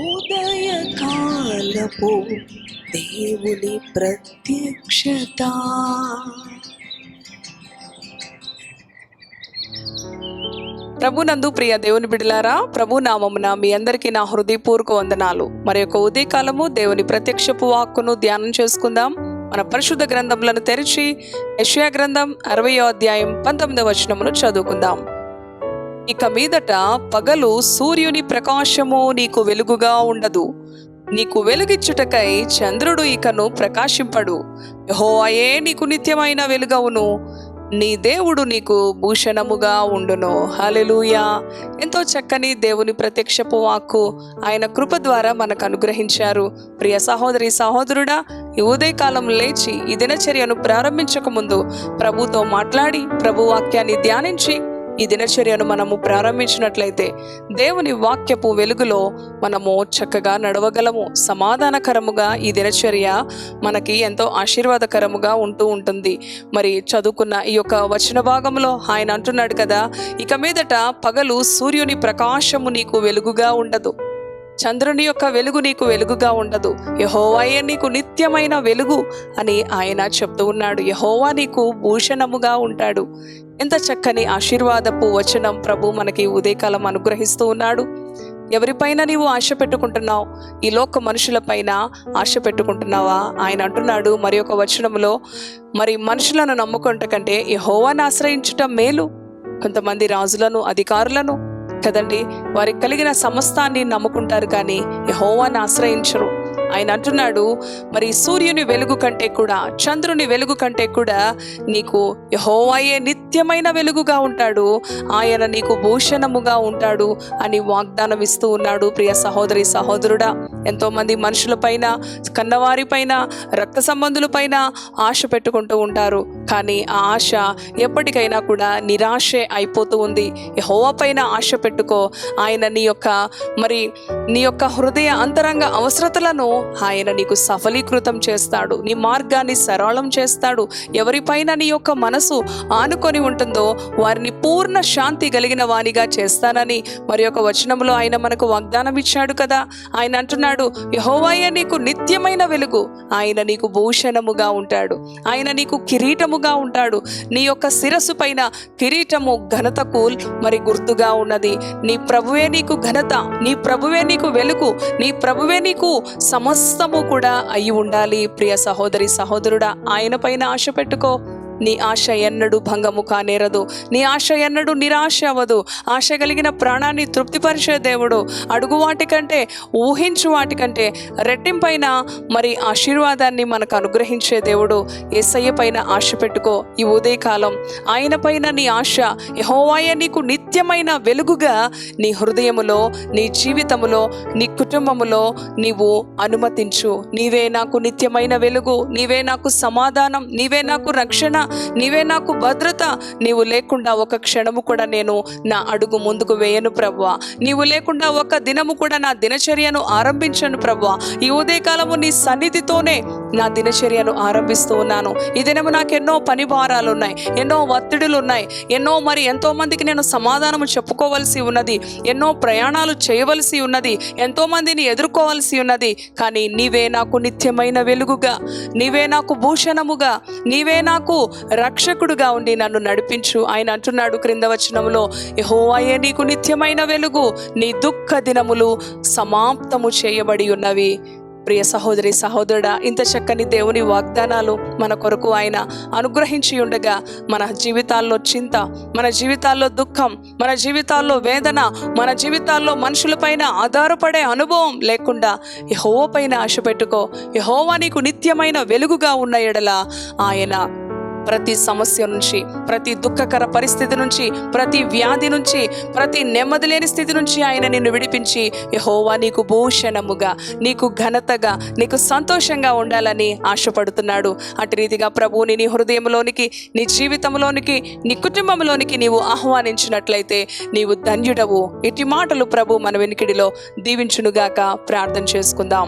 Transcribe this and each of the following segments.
ఉదయకాలపు దేవుని ప్రత్యక్షత. ప్రభునందు ప్రియ దేవుని బిడ్డలారా, ప్రభు నామమున మీ అందరికీ నా హృదయపూర్వక వందనాలు. మరి యొక్క ఉదయకాలము దేవుని ప్రత్యక్షపు వాక్కును ధ్యానం చేసుకుందాం. మన పరిశుద్ధ గ్రంథములను తెరిచి యెషయా గ్రంథం 60వ అధ్యాయం 19వ వచనమును చదువుకుందాం. ఇక మీదట పగలు సూర్యుని ప్రకాశము నీకు వెలుగుగా ఉండదు, నీకు వెలుగిచ్చుటకై చంద్రుడు ఇకను ప్రకాశింపడు. యెహోవాయే నీకు నిత్యమైన వెలుగవును, నీ దేవుడు నీకు భూషణముగా ఉండును. హల్లెలూయా. ఎంతో చక్కని దేవుని ప్రత్యక్షపు వాక్కు ఆయన కృప ద్వారా మనకు అనుగ్రహించారు. ప్రియ సహోదరి సహోదరుడా, ఈ ఉదయకాలం లేచి ఈ దినచర్యను ప్రారంభించక ముందు ప్రభుతో మాట్లాడి ప్రభు వాక్యాన్ని ధ్యానించి ఈ దినచర్యను మనము ప్రారంభించినట్లయితే దేవుని వాక్యపు వెలుగులో మనము చక్కగా నడవగలము. సమాధానకరముగా ఈ దినచర్య మనకి ఎంతో ఆశీర్వాదకరముగా ఉంటూ ఉంటుంది. మరి చదువుకున్న ఈ యొక్క వచన భాగంలో ఆయన అంటున్నాడు కదా, ఇక మీదట పగలు సూర్యుని ప్రకాశము నీకు వెలుగుగా ఉండదు, చంద్రుని యొక్క వెలుగు నీకు వెలుగుగా ఉండదు, యెహోవాయే నీకు నిత్యమైన వెలుగు అని ఆయన చెప్తూ ఉన్నాడు. యెహోవా నీకు భూషణముగా ఉంటాడు. ఎంత చక్కని ఆశీర్వాదపు వచనం ప్రభు మనకి ఉదయకాలం అనుగ్రహిస్తూ ఉన్నాడు. ఎవరిపైన నీవు ఆశ పెట్టుకుంటున్నావు? ఈ లోక మనుషులపైన ఆశ పెట్టుకుంటున్నావా? ఆయన అంటున్నాడు మరి ఒక వచనంలో, మరి మనుషులను నమ్ముకుంట కంటే యెహోవాను ఆశ్రయించటం మేలు. కొంతమంది రాజులను, అధికారులను కదండి, వారికి కలిగిన సమస్తాన్ని నమ్ముకుంటారు కానీ యెహోవాను ఆశ్రయించరు. ఆయన అంటున్నాడు మరి సూర్యుని వెలుగు కంటే కూడా, చంద్రుని వెలుగు కంటే కూడా నీకు యెహోవాయే నిత్యమైన వెలుగుగా ఉంటాడు, ఆయన నీకు భూషణముగా ఉంటాడు అని వాగ్దానం ఇస్తూ ఉన్నాడు. ప్రియ సహోదరి సహోదరుడా, ఎంతోమంది మనుషులపైన, కన్నవారిపైన, రక్త సంబంధులపైన ఆశ పెట్టుకుంటూ ఉంటారు. కానీ ఆ ఆశ ఎప్పటికైనా కూడా నిరాశే అయిపోతూ ఉంది. యెహోవా పైన ఆశ పెట్టుకో. ఆయన నీ యొక్క హృదయ అంతరంగ అవసరతలను ఆయన నీకు సఫలీకృతం చేస్తాడు, నీ మార్గాన్ని సరళం చేస్తాడు. ఎవరిపైన నీ యొక్క మనసు ఆనుకొని ఉంటుందో వారిని పూర్ణ శాంతి కలిగిన వానిగా చేస్తానని మరి యొక్క వచనంలో ఆయన మనకు వాగ్దానం ఇచ్చాడు కదా. ఆయన అంటున్నాడు యెహోవాయే నీకు నిత్యమైన వెలుగు, ఆయన నీకు భూషణముగా ఉంటాడు, ఆయన నీకు కిరీటముగా ఉంటాడు. నీ యొక్క శిరస్సు పైన కిరీటము ఘనతకు మరి గుర్తుగా ఉన్నది. నీ ప్రభువే నీకు ఘనత, నీ ప్రభువే నీకు వెలుగు, నీ ప్రభువే నీకు సమస్తము కూడా అయి ఉండాలి. ప్రియ సహోదరి సహోదరుడా, ఆయన పైన ఆశ పెట్టుకో. నీ ఆశ ఎన్నడూ భంగము కానేరదు, నీ ఆశ ఎన్నడూ నిరాశ అవ్వదు. ఆశ కలిగిన ప్రాణాన్ని తృప్తిపరిచే దేవుడు, అడుగు వాటికంటే, ఊహించు వాటికంటే రెట్టింపైన మరి ఆశీర్వాదాన్ని మనకు అనుగ్రహించే దేవుడు. యేసయ్య పైన ఆశ పెట్టుకో. ఈ ఉదయకాలం ఆయన పైన నీ ఆశ, యెహోవాయే నీకు నిత్యమైన వెలుగుగా నీ హృదయములో, నీ జీవితములో, నీ కుటుంబములో నీవు అనుమతించు. నీవే నాకు నిత్యమైన వెలుగు, నీవే నాకు సమాధానం, నీవే నాకు రక్షణ, నీవే నాకు భద్రత. నీవు లేకుండా ఒక క్షణము కూడా నేను నా అడుగు ముందుకు వేయను ప్రభువా. నీవు లేకుండా ఒక దినము కూడా నా దినచర్యను ఆరంభించను ప్రభువా. ఈ ఉదయకాలము నీ సన్నిధితోనే నా దినచర్యను ఆరంభిస్తూ ఉన్నాను. ఈ దినము నాకు ఎన్నో పని భారాలు ఉన్నాయి, ఎన్నో ఒత్తిడులు ఉన్నాయి, ఎంతో మందికి నేను సమాధానము చెప్పుకోవలసి ఉన్నది, ఎన్నో ప్రయాణాలు చేయవలసి ఉన్నది, ఎంతో మందిని ఎదుర్కోవలసి ఉన్నది. కానీ నీవే నాకు నిత్యమైన వెలుగుగా, నీవే నాకు భూషణముగా, నీవే నాకు రక్షకుడుగా ఉండి నన్ను నడిపించు. ఆయన అంటున్నాడు క్రింద వచనములో, యెహోవాయే నీకు నిత్యమైన వెలుగు, నీ దుఃఖ దినములు సమాప్తము చేయబడి ఉన్నవి. ప్రియ సహోదరి సహోదరుడా, ఇంత చక్కని దేవుని వాగ్దానాలు మన కొరకు ఆయన అనుగ్రహించి ఉండగా మన జీవితాల్లో చింత, మన జీవితాల్లో దుఃఖం, మన జీవితాల్లో వేదన, మన జీవితాల్లో మనుషులపైన ఆధారపడే అనుభవం లేకుండా యెహోవా పైన ఆశ పెట్టుకో. యెహోవా నీకు నిత్యమైన వెలుగుగా ఉన్న ఎడల ఆయన ప్రతి సమస్య నుంచి, ప్రతి దుఃఖకర పరిస్థితి నుంచి, ప్రతి వ్యాధి నుంచి, ప్రతి నెమ్మది లేని స్థితి నుంచి ఆయన నిన్ను విడిపించి యెహోవా నీకు భూషణముగా, నీకు ఘనతగా, నీకు సంతోషంగా ఉండాలని ఆశపడుతున్నాడు. అటు రీతిగా ప్రభువుని నీ హృదయంలోనికి, నీ జీవితంలోనికి, నీ కుటుంబంలోనికి నీవు ఆహ్వానించినట్లయితే నీవు ధన్యుడవు. ఇటు మాటలు ప్రభు మన వెనుకిడిలో దీవించునుగాక. ప్రార్థన చేసుకుందాం.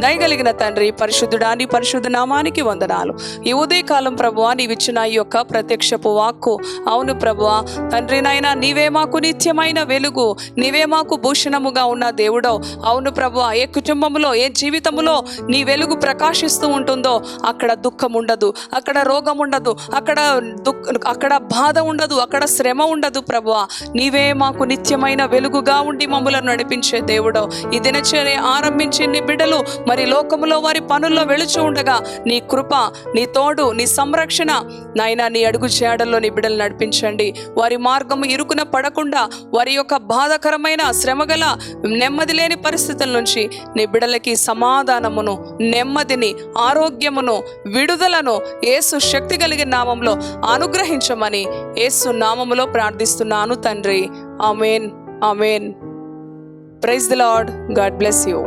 దయగలిగిన తండ్రి, పరిశుద్ధుడా, నీ పరిశుద్ధ నామానికి వందనాలు. ఈ ఉదయకాలం ప్రభువా నీవిచ్చిన ఈ యొక్క ప్రత్యక్షపు వాక్కు, అవును ప్రభువా తండ్రి నాయన, నీవే మాకు నిత్యమైన వెలుగు, నీవే మాకు భూషణముగా ఉన్న దేవుడో. అవును ప్రభువా, ఏ కుటుంబంలో ఏ జీవితంలో నీ వెలుగు ప్రకాశిస్తూ ఉంటుందో అక్కడ దుఃఖం ఉండదు, అక్కడ రోగం ఉండదు, అక్కడ బాధ ఉండదు, అక్కడ శ్రమ ఉండదు ప్రభువా. నీవే మాకు నిత్యమైన వెలుగుగా ఉండి మమ్మలను నడిపించే దేవుడో. ఈ దినచర్య ఆరంభించి నీ బిడ్డలు మరి లోకములో వారి పనుల్లో వెళుచు ఉండగా నీ కృప, నీ తోడు, నీ సంరక్షణ నాయనా, నీ అడుగు జాడల్లో నీ బిడ్డలు నడిపించండి. వారి మార్గము ఇరుకున పడకుండా వారి యొక్క బాధాకరమైన శ్రమగల నెమ్మది లేని పరిస్థితుల నుంచి నీ బిడ్డలకి సమాధానమును, నెమ్మదిని, ఆరోగ్యమును, విడుదలను యేసు శక్తి కలిగిన నామంలో అనుగ్రహించమని యేసు నామములో ప్రార్థిస్తున్నాను తండ్రి. Amen, amen. Praise the lord. God bless you.